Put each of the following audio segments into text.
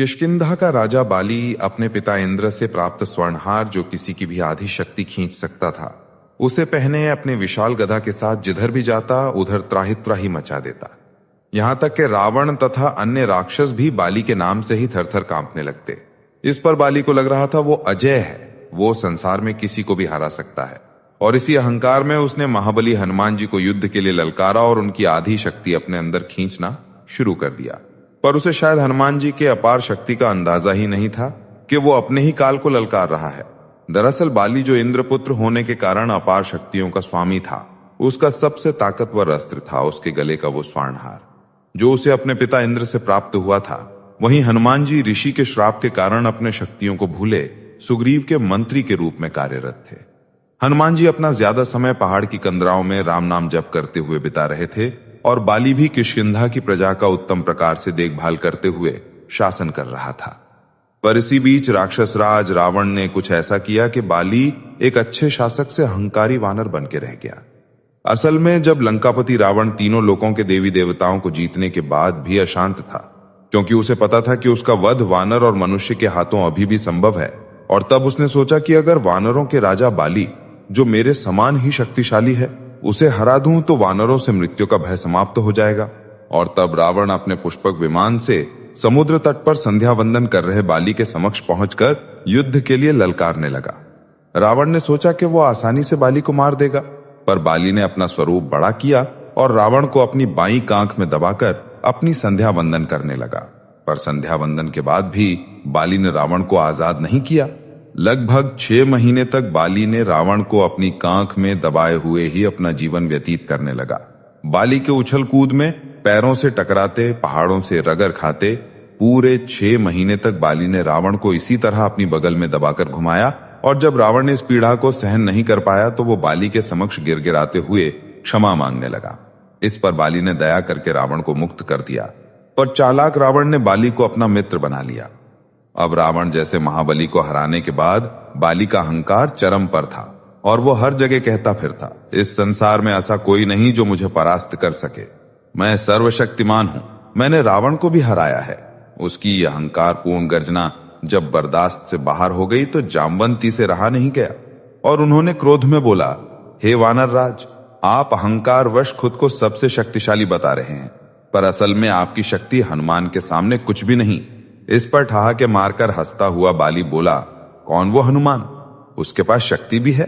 किष्किंधा का राजा बाली अपने पिता इंद्र से प्राप्त स्वर्णहार, जो किसी की भी आधी शक्ति खींच सकता था, उसे पहने अपने विशाल गदा के साथ जिधर भी जाता उधर त्राहि त्राहि मचा देता। यहां तक कि रावण तथा अन्य राक्षस भी बाली के नाम से ही थर थर कांपने लगते। इस पर बाली को लग रहा था वो अजय है, वो संसार में किसी को भी हरा सकता है। और इसी अहंकार में उसने महाबली हनुमान जी को युद्ध के लिए ललकारा और उनकी आधी शक्ति अपने अंदर खींचना शुरू कर दिया। पर उसे शायद हनुमान जी के अपार शक्ति का अंदाजा ही नहीं था कि वो अपने ही काल को ललकार रहा है। दरअसल बाली, जो इंद्रपुत्र होने के कारण अपार शक्तियों का स्वामी था, उसका सबसे ताकतवर अस्त्र था उसके गले का वो स्वर्णहार, जो उसे अपने पिता इंद्र से प्राप्त हुआ था। वहीं हनुमान जी ऋषि के श्राप के कारण अपने शक्तियों को भूले सुग्रीव के मंत्री के रूप में कार्यरत थे। हनुमान जी अपना ज्यादा समय पहाड़ की कंदराओं में राम नाम जप करते हुए बिता रहे थे और बाली भी किष्किंधा की प्रजा का उत्तम प्रकार से देखभाल करते हुए शासन कर रहा था। पर इसी बीच राक्षस राज रावण ने कुछ ऐसा किया कि बाली एक अच्छे शासक से अहंकारी वानर बन के रह गया। असल में जब लंकापति रावण तीनों लोकों के देवी देवताओं को जीतने के बाद भी अशांत था, क्योंकि उसे पता था कि उसका वध वानर और मनुष्य के हाथों अभी भी संभव है। और तब उसने सोचा कि अगर वानरों के राजा बाली, जो मेरे समान ही शक्तिशाली है, उसे हरा दूं तो वानरों से मृत्यु का भय समाप्त हो जाएगा। और तब रावण अपने पुष्पक विमान से समुद्र तट पर संध्या वंदन कर रहे बाली के समक्ष पहुंचकर युद्ध के लिए ललकारने लगा। रावण ने सोचा कि वो आसानी से बाली को मार देगा, पर बाली ने अपना स्वरूप बड़ा किया और रावण को अपनी बाईं कांख में दबाकर अपनी संध्या वंदन करने लगा। पर संध्या वंदन के बाद भी बाली ने रावण को आजाद नहीं किया। लगभग 6 महीने तक बाली ने रावण को अपनी कांख में दबाए हुए ही अपना जीवन व्यतीत करने लगा। बाली के उछल कूद में पैरों से टकराते, पहाड़ों से रगड़ खाते पूरे 6 महीने तक बाली ने रावण को इसी तरह अपनी बगल में दबाकर घुमाया। और जब रावण ने इस पीड़ा को सहन नहीं कर पाया तो वो बाली के समक्ष गिड़गिड़ाते हुए क्षमा मांगने लगा। इस पर बाली ने दया करके रावण को मुक्त कर दिया। पर चालाक रावण ने बाली को अपना मित्र बना लिया। अब रावण जैसे महाबली को हराने के बाद बाली का अहंकार चरम पर था और वो हर जगह कहता फिरता, इस संसार में ऐसा कोई नहीं जो मुझे परास्त कर सके। मैं सर्वशक्तिमान हूं, मैंने रावण को भी हराया है। उसकी अहंकार पूर्ण गर्जना जब बर्दाश्त से बाहर हो गई तो जामवंती से रहा नहीं गया और उन्होंने क्रोध में बोला, हे वानर राज, आप अहंकार वश खुद को सबसे शक्तिशाली बता रहे हैं, पर असल में आपकी शक्ति हनुमान के सामने कुछ भी नहीं। इस पर ठहाके मारकर हंसता हुआ बाली बोला, कौन वो हनुमान? उसके पास शक्ति भी है?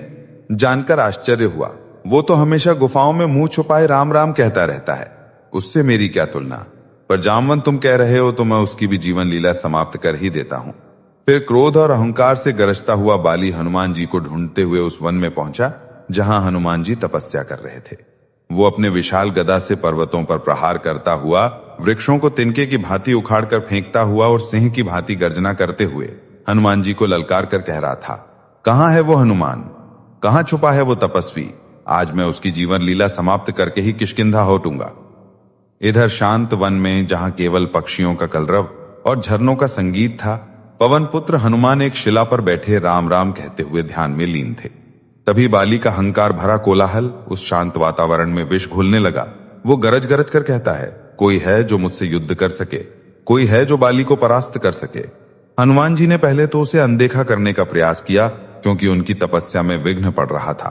जानकर आश्चर्य हुआ। वो तो हमेशा गुफाओं में मुंह छुपाए राम राम कहता रहता है, उससे मेरी क्या तुलना। पर जामवंत, तुम कह रहे हो तो मैं उसकी भी जीवन लीला समाप्त कर ही देता हूं। फिर क्रोध और अहंकार से गरजता हुआ बाली हनुमान जी को ढूंढते हुए उस वन में पहुंचा जहां हनुमान जी तपस्या कर रहे थे। वो अपने विशाल गदा से पर्वतों पर प्रहार करता हुआ, वृक्षों को तिनके की भांति उखाड़ कर फेंकता हुआ और सिंह की भांति गर्जना करते हुए हनुमान जी को ललकार कर कह रहा था, कहां है वो हनुमान? कहां छुपा है वो तपस्वी? आज मैं उसकी जीवन लीला समाप्त करके ही किष्किंधा होटूंगा। इधर शांत वन में, जहां केवल पक्षियों का कलरव और झरनों का संगीत था, पवन पुत्र हनुमान एक शिला पर बैठे राम राम कहते हुए ध्यान में लीन थे। तभी बाली का अहंकार भरा कोलाहल उस शांत वातावरण में विष घोलने लगा। वो गरज गरज कर कहता है, कोई है जो मुझसे युद्ध कर सके, कोई है जो बाली को परास्त कर सके। हनुमान जी ने पहले तो उसे अनदेखा करने का प्रयास किया, क्योंकि उनकी तपस्या में विघ्न पड़ रहा था।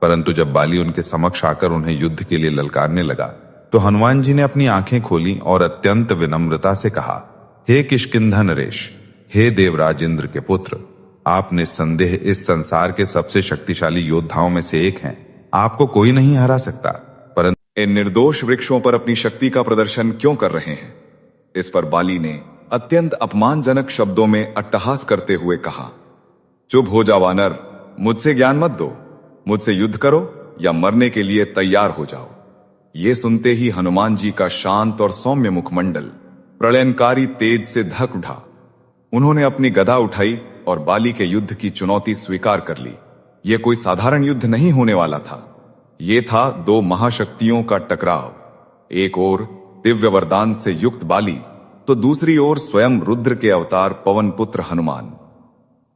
परंतु जब बाली उनके समक्ष आकर उन्हें युद्ध के लिए ललकारने लगा तो हनुमान जी ने अपनी आंखें खोली और अत्यंत विनम्रता से कहा, हे किष्किंधा नरेश, हे देवराज इंद्र के पुत्र, आप निस्संदेह इस संसार के सबसे शक्तिशाली योद्धाओं में से एक हैं। आपको कोई नहीं हरा सकता, परंतु इन निर्दोष वृक्षों पर अपनी शक्ति का प्रदर्शन क्यों कर रहे हैं? इस पर बाली ने अत्यंत अपमानजनक शब्दों में अट्टहास करते हुए कहा, चुप हो जा वानर, मुझसे ज्ञान मत दो, मुझसे युद्ध करो या मरने के लिए तैयार हो जाओ। ये सुनते ही हनुमान जी का शांत और सौम्य मुखमंडल प्रलयनकारी तेज से धक उठा। उन्होंने अपनी गदा उठाई और बाली के युद्ध की चुनौती स्वीकार कर ली। यह कोई साधारण युद्ध नहीं होने वाला था। ये था 2 महाशक्तियों का टकराव। एक ओर दिव्य वरदान से युक्त बाली, तो दूसरी ओर स्वयं रुद्र के अवतार पवन पुत्र हनुमान।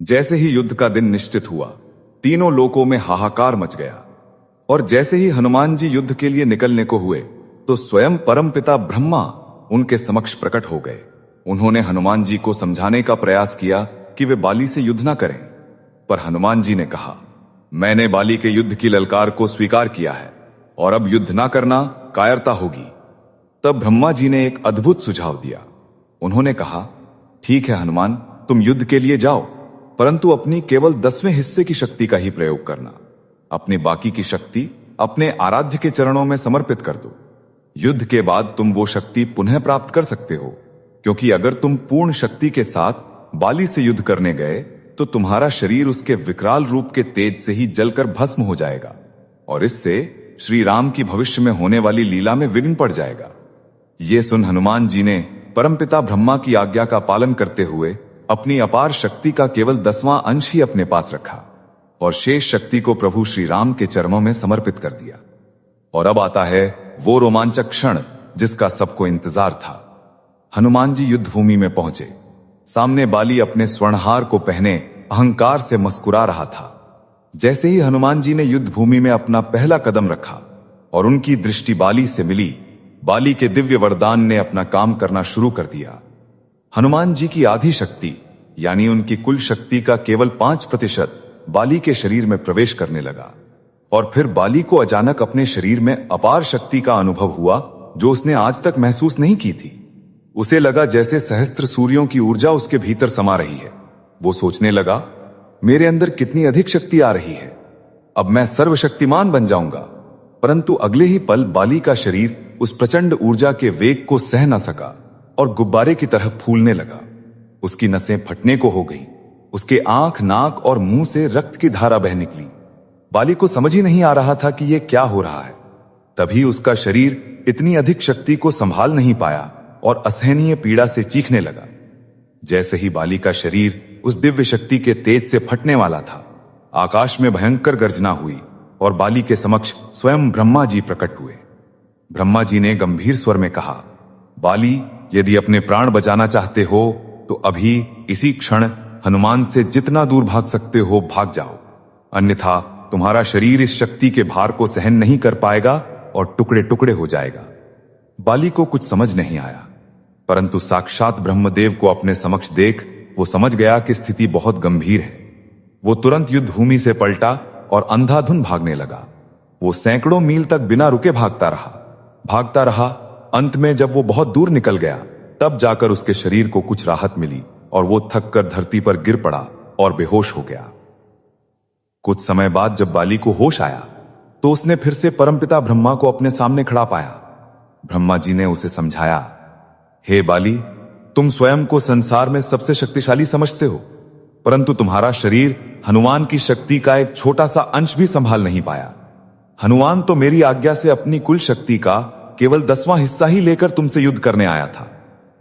जैसे ही युद्ध का दिन निश्चित हुआ, तीनों लोकों में हाहाकार मच गया। और जैसे ही हनुमान जी युद्ध के लिए निकलने को हुए तो स्वयं परमपिता ब्रह्मा उनके समक्ष प्रकट हो गए। उन्होंने हनुमान जी को समझाने का प्रयास किया कि वे बाली से युद्ध न करें, पर हनुमान जी ने कहा, मैंने बाली के युद्ध की ललकार को स्वीकार किया है और अब युद्ध ना करना कायरता होगी। तब ब्रह्मा जी ने एक अद्भुत सुझाव दिया। उन्होंने कहा, ठीक है हनुमान, तुम युद्ध के लिए जाओ, परंतु अपनी केवल 10वें हिस्से की शक्ति का ही प्रयोग करना। अपनी बाकी की शक्ति अपने आराध्य के चरणों में समर्पित कर दो। युद्ध के बाद तुम वो शक्ति पुनः प्राप्त कर सकते हो, क्योंकि अगर तुम पूर्ण शक्ति के साथ बाली से युद्ध करने गए तो तुम्हारा शरीर उसके विकराल रूप के तेज से ही जलकर भस्म हो जाएगा और इससे श्री राम की भविष्य में होने वाली लीला में विघ्न पड़ जाएगा। ये सुन हनुमान जी ने परमपिता ब्रह्मा की आज्ञा का पालन करते हुए अपनी अपार शक्ति का केवल 10वां अंश ही अपने पास रखा और शेष शक्ति को प्रभु श्री राम के चरणों में समर्पित कर दिया। और अब आता है वो रोमांचक क्षण जिसका सबको इंतजार था। हनुमान जी युद्ध भूमि में पहुंचे। सामने बाली अपने स्वर्णहार को पहने अहंकार से मुस्कुरा रहा था। जैसे ही हनुमान जी ने युद्ध भूमि में अपना पहला कदम रखा और उनकी दृष्टि बाली से मिली, बाली के दिव्य वरदान ने अपना काम करना शुरू कर दिया। हनुमान जी की आधी शक्ति यानी उनकी कुल शक्ति का केवल 5% बाली के शरीर में प्रवेश करने लगा और फिर बाली को अचानक अपने शरीर में अपार शक्ति का अनुभव हुआ जो उसने आज तक महसूस नहीं की थी। उसे लगा जैसे सहस्त्र सूर्यों की ऊर्जा उसके भीतर समा रही है। वो सोचने लगा, मेरे अंदर कितनी अधिक शक्ति आ रही है, अब मैं सर्वशक्तिमान बन जाऊंगा। परंतु अगले ही पल बाली का शरीर उस प्रचंड ऊर्जा के वेग को सह न सका और गुब्बारे की तरह फूलने लगा। उसकी नसें फटने को हो गईं। उसके आंख, नाक और मुंह से रक्त की धारा बह निकली। बाली को समझ ही नहीं आ रहा था कि यह क्या हो रहा है। तभी उसका शरीर इतनी अधिक शक्ति को संभाल नहीं पाया और असहनीय पीड़ा से चीखने लगा। जैसे ही बाली का शरीर उस दिव्य शक्ति के तेज से फटने वाला था, आकाश में भयंकर गर्जना हुई और बाली के समक्ष स्वयं ब्रह्मा जी प्रकट हुए। ब्रह्मा जी ने गंभीर स्वर में कहा, बाली, यदि अपने प्राण बचाना चाहते हो तो अभी इसी क्षण हनुमान से जितना दूर भाग सकते हो भाग जाओ, अन्यथा तुम्हारा शरीर इस शक्ति के भार को सहन नहीं कर पाएगा और टुकड़े टुकड़े हो जाएगा। बाली को कुछ समझ नहीं आया, परंतु साक्षात ब्रह्मदेव को अपने समक्ष देख वो समझ गया कि स्थिति बहुत गंभीर है। वो तुरंत युद्ध भूमि से पलटा और अंधाधुन भागने लगा। वो सैकड़ों मील तक बिना रुके भागता रहा। अंत में जब वो बहुत दूर निकल गया, तब जाकर उसके शरीर को कुछ राहत मिली और वो थक कर धरती पर गिर पड़ा और बेहोश हो गया। कुछ समय बाद जब बाली को होश आया तो उसने फिर से परमपिता ब्रह्मा को अपने सामने खड़ा पाया। ब्रह्मा जी ने उसे समझाया, हे बाली, तुम स्वयं को संसार में सबसे शक्तिशाली समझते हो, परंतु तुम्हारा शरीर हनुमान की शक्ति का एक छोटा सा अंश भी संभाल नहीं पाया। हनुमान तो मेरी आज्ञा से अपनी कुल शक्ति का केवल 10वां हिस्सा ही लेकर तुमसे युद्ध करने आया था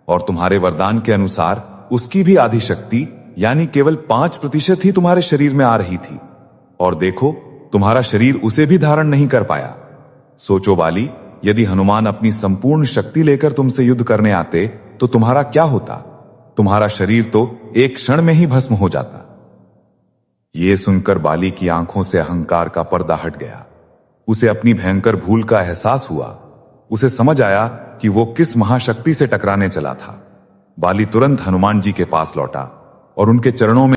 और तुम्हारे वरदान के अनुसार उसकी भी आधी शक्ति यानी केवल 5% ही तुम्हारे शरीर में आ रही थी और देखो, तुम्हारा शरीर उसे भी धारण नहीं कर पाया। सोचो बाली, यदि हनुमान अपनी संपूर्ण शक्ति लेकर तुमसे युद्ध करने आते तो तुम्हारा क्या होता? तुम्हारा शरीर तो एक क्षण में ही भस्म हो जाता। ये सुनकर बाली की आंखों से अहंकार का पर्दा हट गया। उसे अपनी भयंकर भूल का एहसास हुआ। उसे समझ आया कि वो किस महाशक्ति से टकराने चला था। बाली तुरंत हनुमान जी के पास लौटा और उनके चरणों में